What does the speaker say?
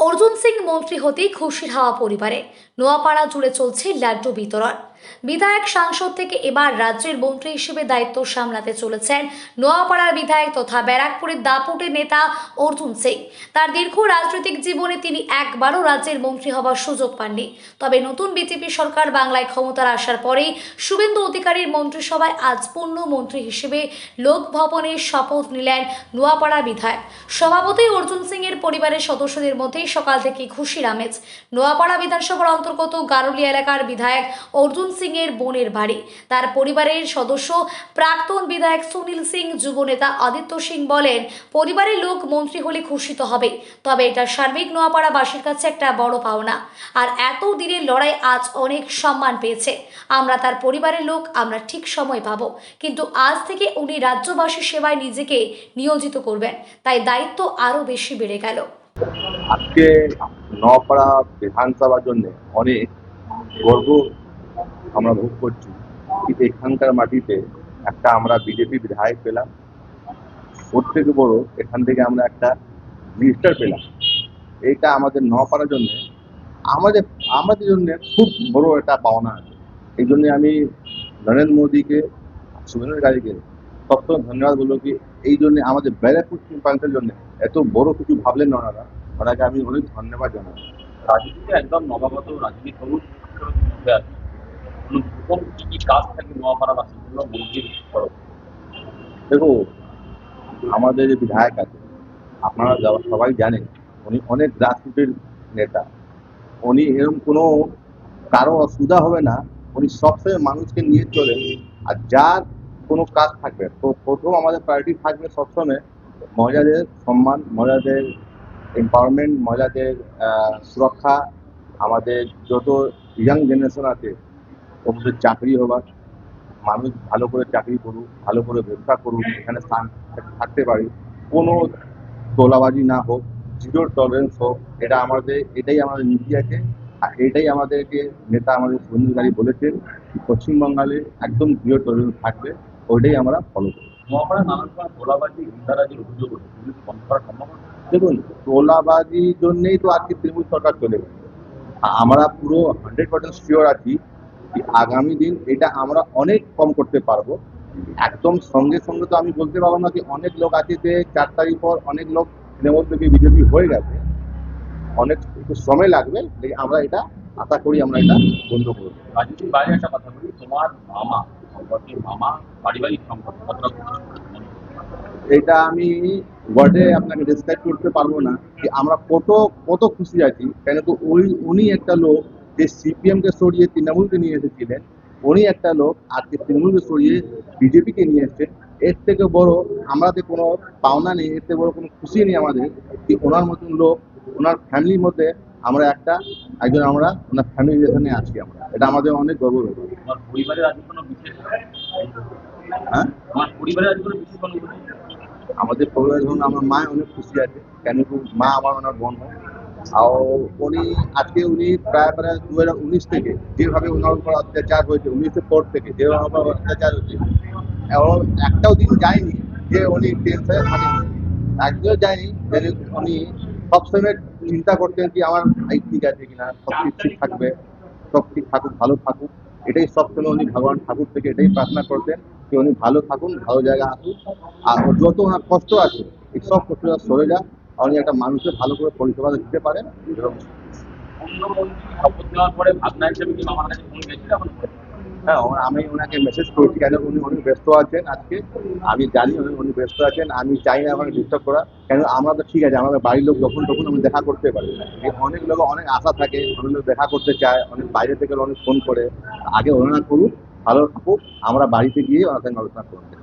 অর্জুন সিং মন্ত্রী হতেই খুশির হাওয়া পরিবারে। নোয়াপাড়া জুড়ে চলছে লাড্ডু বিতরণ। বিধায়ক সাংসদ থেকে এবার রাজ্যের মন্ত্রী হিসেবে দায়িত্ব সামলাতে চলেছেন নোয়াপাড়ার বিধায়ক তথা ব্যারাকপুরের দাপুটের নেতা অর্জুন সিং। তার দীর্ঘ রাজনৈতিক জীবনে তিনি একবারও রাজ্যের মন্ত্রী হওয়ার সুযোগ পাননি। তবে নতুন বিজেপি সরকার বাংলায় ক্ষমতায় আসার পরেই শুভেন্দু অধিকারীর মন্ত্রিসভায় আজ পূর্ণ মন্ত্রী হিসেবে লোকভবনের শপথ নিলেন নোয়াপাড়া বিধায়ক। সভাপতি অর্জুন সিং এর পরিবারের সদস্যদের মধ্যে সকাল থেকে খুশির আমেজ। নোয়াপাড়া বিধানসভার অন্তর্গত গারুলিয়া এলাকার বিধায়ক অর্জুন সিং এর বোনের বাড়ি। তার পরিবারের সদস্য প্রাক্তন বিধায়ক সুনীল সিং, যুবনেতা আদিত্য সিং বলেন, পরিবারের লোক মন্ত্রী হলে খুশি তো হবে, তবে এটা সার্বিক নোয়াপাড়াবাসীর কাছে একটা বড় পাওনা। আর এত দিনের লড়াই আজ অনেক সম্মান পেয়েছে। আমরা তার পরিবারের লোক, আমরা ঠিক সময় পাবো। কিন্তু আজ থেকে উনি রাজ্যবাসীর সেবায় নিজেকে নিয়োজিত করবেন, তাই দায়িত্ব আরো বেশি বেড়ে গেল। আজকে নওপাড়া বিধানসভার জন্য অনেক গর্ব আমরা ভোগ করছি। কিন্তু এখানকার মাটিতে একটা আমরা বিজেপি বিধায়ক পেলাম, ওর থেকে বড় এখান থেকে আমরা একটা মিনিস্টার পেলাম। এইটা আমাদের নওপাড়ার জন্য আমাদের আমাদের জন্য খুব বড় একটা পাওনা আছে। এই জন্য আমি নরেন্দ্র মোদীকে, শুভেন্দু অধিকারীকে সবসময় ধন্যবাদ বলবো কি এই জন্য আমাদের ব্যারাকপুর প্রান্তের জন্য এত বড় কিছু ভাবলেন না ওনারা, ওনাকে আমি অনেক ধন্যবাদ জানাই। রাজনীতিতে একদম নবাগত রাজনীতি করুন মধ্যে আছে কোন কি কি কাজ থাকে নোয়াপাড়াবাসীর জন্য মন্ত্রীর করো। দেখো, আমাদের যে বিধায়ক আছে আপনারা সবাই জানেন, উনি অনেক গ্রাসরুটের নেতা। উনি এরকম কোনো কারো অসুবিধা হবে না, উনি সবসময় মানুষকে নিয়ে চলেন। আর যার কোনো কাজ থাকবে তো প্রথম আমাদের প্রায়োরিটি থাকবে সবসময় মহিলাদের সম্মান, মহিলাদের এম্পাওয়ারমেন্ট, মহিলাদের সুরক্ষা। আমাদের যত ইয়াং জেনারেশন আছে ওদের চাকরি হবার, মানুষ ভালো করে চাকরি করুক, ভালো করে ব্যবসা করুক, এখানে থাকতে পারি, কোনো তোলাবাজি না হোক, জিরো টলারেন্স হোক। এটাই আমাদের নীতি আছে। আর এটাই আমাদেরকে নেতা আমাদের শুভেন্দু অধিকারী বলেছেন পশ্চিমবঙ্গে একদম জিরো টলারেন্স থাকবে, ওইটাই আমরা ফলো করি। নোয়াপাড়া নানান সময় তোলাবাজি গুন্ডারাজির অভিযোগ ওঠে, পুলিশ বন্ধ করা সম্ভব না। দেখুন, তোলাবাজির জন্যই তো আজকে তৃণমূল সরকার চলে গেছে। আমরা পুরো 100% শিওর আছি যে আগামী দিন এটা আমরা অনেক কম করতে পারবো। একদম সঙ্গে সঙ্গে তো আমি বলতে পারবো না যে অনেক লোক আছে যে 4 তারিখ পর অনেক লোক তৃণমূল থেকে বিজেপি হয়ে গেছে, অনেক একটু সময় লাগবে। আমরা এটা আশা করি আমরা এটা বন্ধ করবো। রাজনীতির বাইরে একটা কথা বলি, তোমার মামা সম্পর্কে, মামা পারিবারিক সম্পর্ক কতটা গুরুত্বপূর্ণ? এটা আমি ওয়ার্ডে আপনাকে ডিসক্রাইব করতে পারবো না যে আমরা কত কত খুশি আছি। কেন তো উনি একটা লোক যে সিপিএম কে সরিয়ে তৃণমূলকে নিয়ে এসেছিলেন, উনি একটা লোক আজকে তৃণমূলকে সরিয়ে বিজেপিকে নিয়ে এসছেন। এর থেকে বড় আমাদের কোনো পাওনা নেই, এর থেকে বড় কোনো খুশি নেই আমাদের যে ওনার মতন লোক, ওনার ফ্যামিলির মধ্যে আমরা একজন আমরা ওনার ফ্যামিলি রিলেশনে আছি। আমরা এটা আমাদের অনেক গর্ব। তোমার পরিবারের আজ কোনো বিশেষ, হ্যাঁ, তোমার পরিবারের আজ কোনো বিশেষ কোনো আমাদের পরিবার ধরুন আমার মা অনেক খুশি আছে, কেন কি মা আমার ওনার বোন হয়। আর উনি প্রায় 2019 থেকে যেভাবে ওনার উপর অত্যাচার হয়েছে, 19-এর পর থেকে যেভাবে আমার অত্যাচার হয়েছে, এবং একটাও দিন যায়নি যে উনি টেনশনে থাকেন, একদিনও যায়নি যে উনি সবসময় চিন্তা করতেন কি আমার ভাই ঠিক আছে কিনা, সব ঠিক থাকবে, সব ঠিক থাকুক, ভালো থাকুক। এটাই সবসময় উনি ভগবান ঠাকুর থেকে এটাই প্রার্থনা করতেন যে উনি ভালো থাকুন, ভালো জায়গায় আসুন। আর যত ওনার কষ্ট আছে এই সব কষ্টটা সরে যাক, উনি একটা মানুষের ভালো করে পরিষেবা দিতে পারেন। অন্য মন্ত্রী শপথ নেওয়ার পরে ভাবনা হিসেবে কি মামার কাছে ফোন গেছিল এখন? হ্যাঁ, আমি ওনাকে মেসেজ করেছি, কেন উনি অনেক ব্যস্ত আছেন আজকে। আমি জানি উনি ব্যস্ত আছেন, আমি চাই না আমাকে ডিস্টার্ব করা। কেন আমরা তো ঠিক আছে, আমাদের বাড়ির লোক যখন তখন আমি দেখা করতে পারি। অনেক লোক অনেক আশা থাকে, অনেক লোক দেখা করতে চায়, অনেক বাইরে থেকে অনেক ফোন করে। আগে ওনারা করুক, ভালো থাকুক, আমরা বাড়িতে গিয়ে ওনার সঙ্গে আলোচনা করতে।